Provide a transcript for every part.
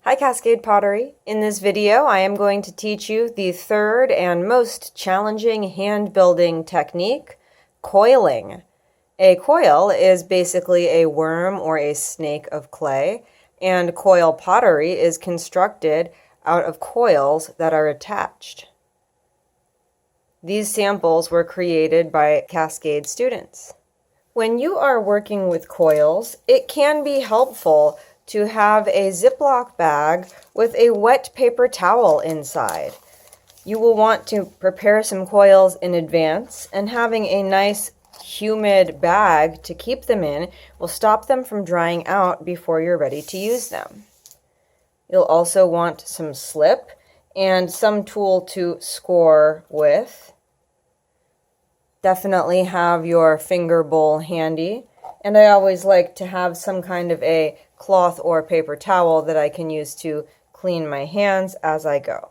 Hi Cascade Pottery. In this video I am going to teach you the third and most challenging hand building technique, coiling. A coil is basically a worm or a snake of clay, and coil pottery is constructed out of coils that are attached. These samples were created by Cascade students. When you are working with coils, it can be helpful to have a Ziploc bag with a wet paper towel inside. You will want to prepare some coils in advance, and having a nice humid bag to keep them in will stop them from drying out before you're ready to use them. You'll also want some slip and some tool to score with. Definitely have your finger bowl handy, and I always like to have some kind of a cloth or paper towel that I can use to clean my hands as I go.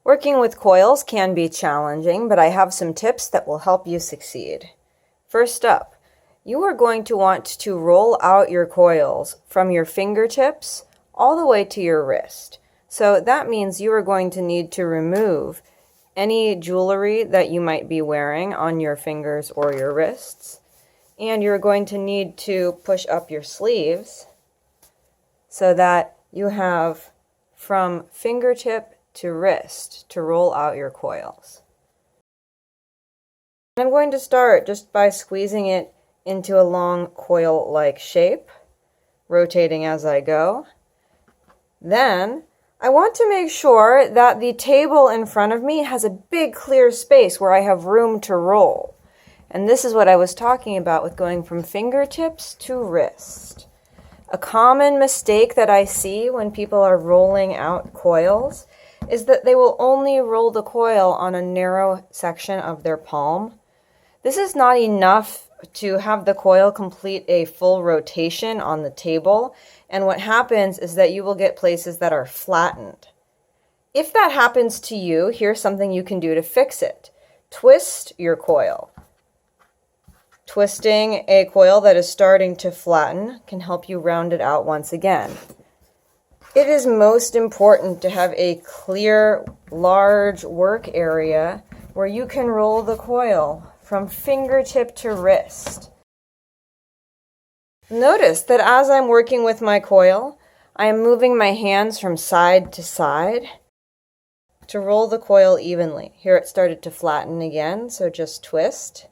Working with coils can be challenging, but I have some tips that will help you succeed. First up, you are going to want to roll out your coils from your fingertips all the way to your wrist. So that means you are going to need to remove any jewelry that you might be wearing on your fingers or your wrists. And you're going to need to push up your sleeves so that you have from fingertip to wrist to roll out your coils. I'm going to start just by squeezing it into a long coil-like shape, rotating as I go. Then I want to make sure that the table in front of me has a big clear space where I have room to roll. And this is what I was talking about with going from fingertips to wrist. A common mistake that I see when people are rolling out coils is that they will only roll the coil on a narrow section of their palm. This is not enough to have the coil complete a full rotation on the table, and what happens is that you will get places that are flattened. If that happens to you, here's something you can do to fix it. Twist your coil. Twisting a coil that is starting to flatten can help you round it out once again. It is most important to have a clear, large work area where you can roll the coil from fingertip to wrist. Notice that as I'm working with my coil, I am moving my hands from side to side to roll the coil evenly. Here it started to flatten again, so just twist.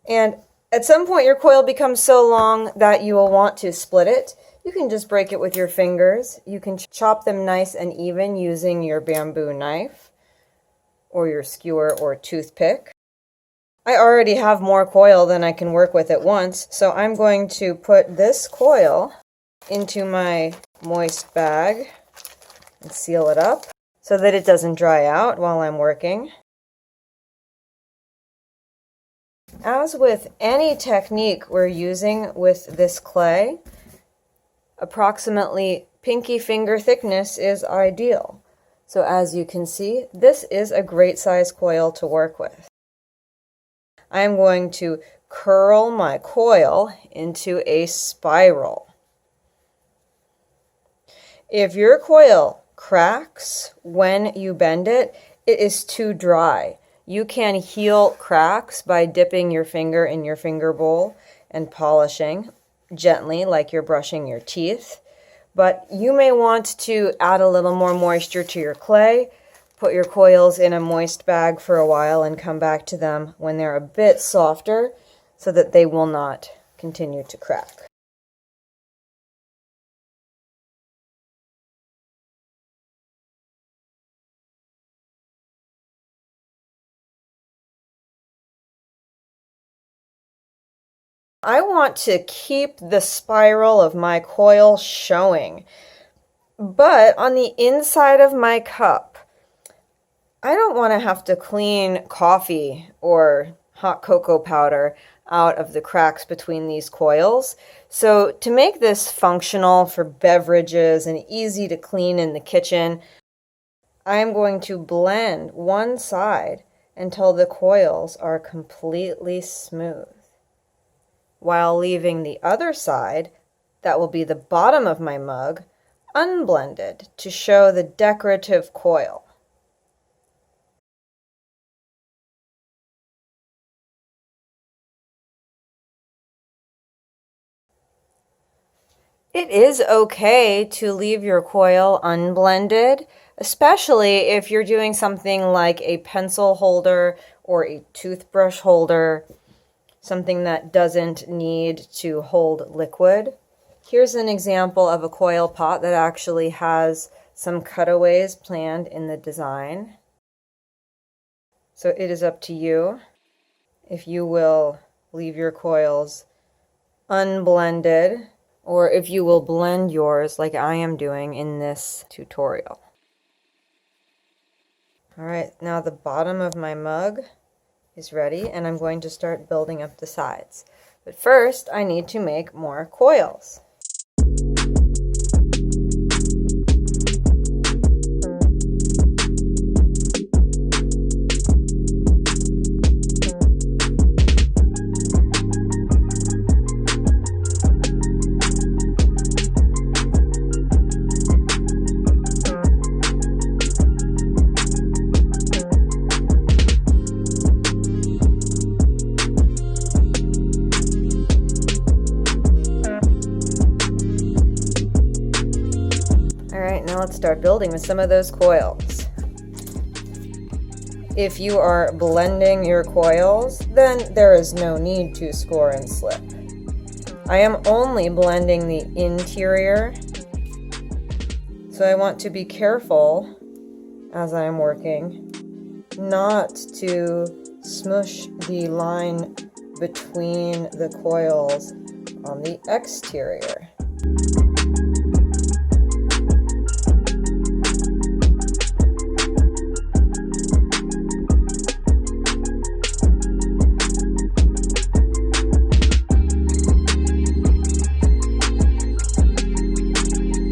And at some point your coil becomes so long that you will want to split it. You can just break it with your fingers. You can chop them nice and even using your bamboo knife or your skewer or toothpick. I already have more coil than I can work with at once, so I'm going to put this coil into my moist bag and seal it up so that it doesn't dry out while I'm working. As with any technique we're using with this clay, approximately pinky finger thickness is ideal. So as you can see, this is a great size coil to work with. I'm going to curl my coil into a spiral. If your coil cracks when you bend it, it is too dry. You can heal cracks by dipping your finger in your finger bowl and polishing gently like you're brushing your teeth. But you may want to add a little more moisture to your clay, put your coils in a moist bag for a while and come back to them when they're a bit softer so that they will not continue to crack. I want to keep the spiral of my coil showing, but on the inside of my cup, I don't want to have to clean coffee or hot cocoa powder out of the cracks between these coils. So to make this functional for beverages and easy to clean in the kitchen, I'm going to blend one side until the coils are completely smooth, while leaving the other side That will be the bottom of my mug, unblended, to show the decorative coil. It is okay to leave your coil unblended, especially if you're doing something like a pencil holder or a toothbrush holder, something that doesn't need to hold liquid. Here's an example of a coil pot that actually has some cutaways planned in the design. So it is up to you if you will leave your coils unblended, or if you will blend yours like I am doing in this tutorial. All right, now the bottom of my mug is ready, and I'm going to start building up the sides. But first, I need to make more coils. Now let's start building with some of those coils. If you are blending your coils, then there is no need to score and slip. I am only blending the interior, so I want to be careful as I am working not to smush the line between the coils on the exterior.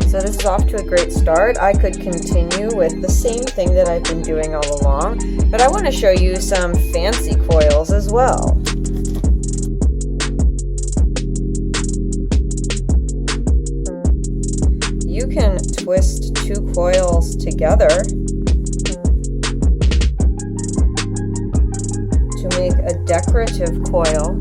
So this is off to a great start. I could continue with the same thing that I've been doing all along, but I want to show you some fancy coils as well. You can twist two coils together to make a decorative coil.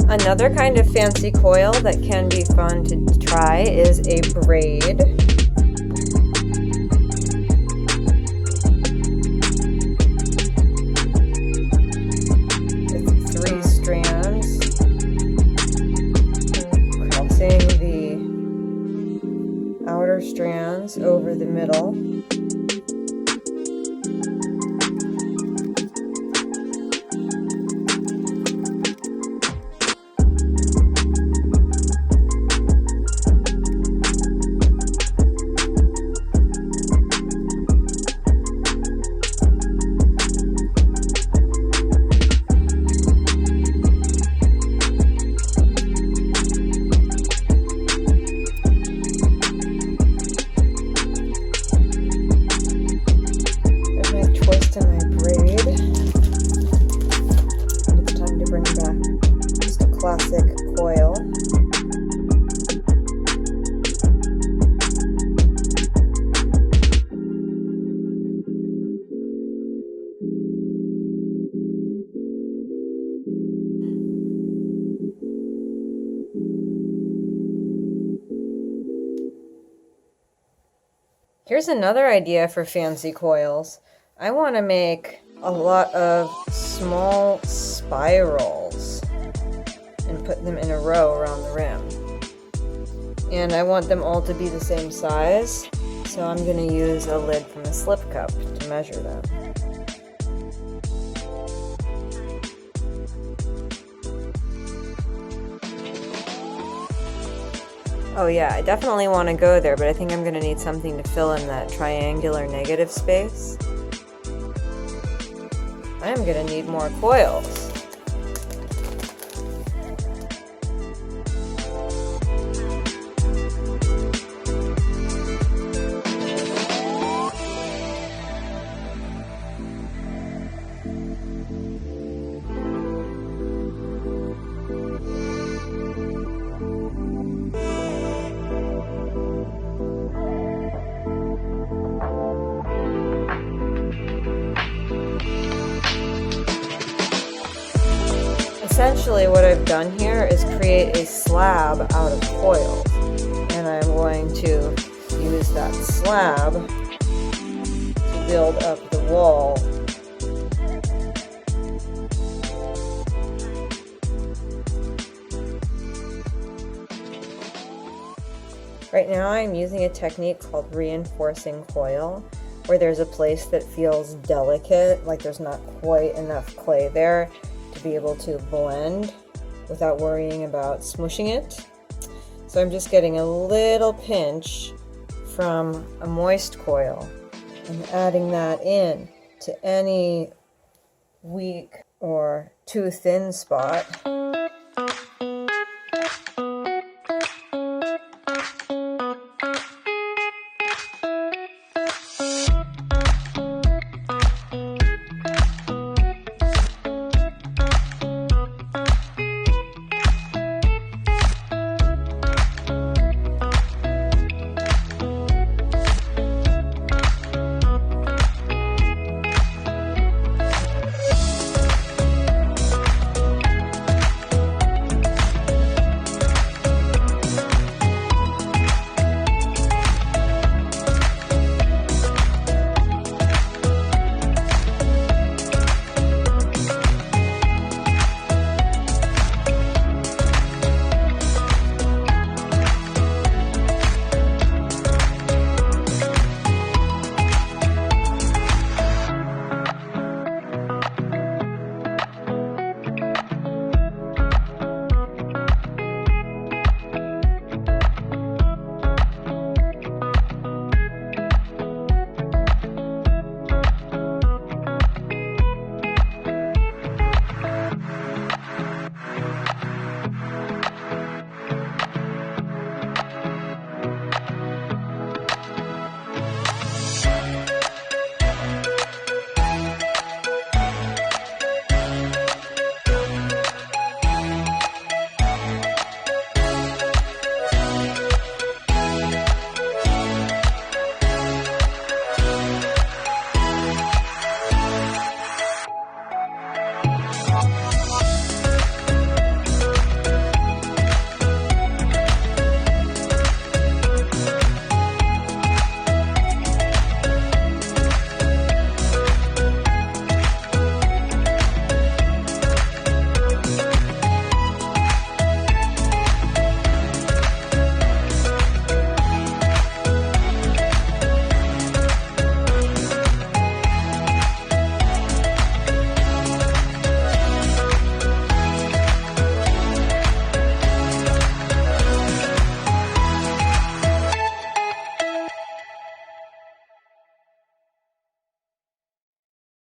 Another kind of fancy coil that can be fun to try is a braid. With 3 strands, crossing the outer strands over the middle. Classic coil. Here's another idea for fancy coils. I want to make a lot of small spirals and put them in a row around the rim. And I want them all to be the same size, so I'm going to use a lid from a slip cup to measure them. Oh yeah, I definitely want to go there, but I think I'm going to need something to fill in that triangular negative space. I am going to need more coils. essentially what I've done here is create a slab out of coils, and I'm going to use that slab to build up the wall. Right now I'm using a technique called reinforcing coil, where there's a place that feels delicate, like there's not quite enough clay there to be able to blend without worrying about smushing it. So I'm just getting a little pinch from a moist coil and adding that in to any weak or too thin spot.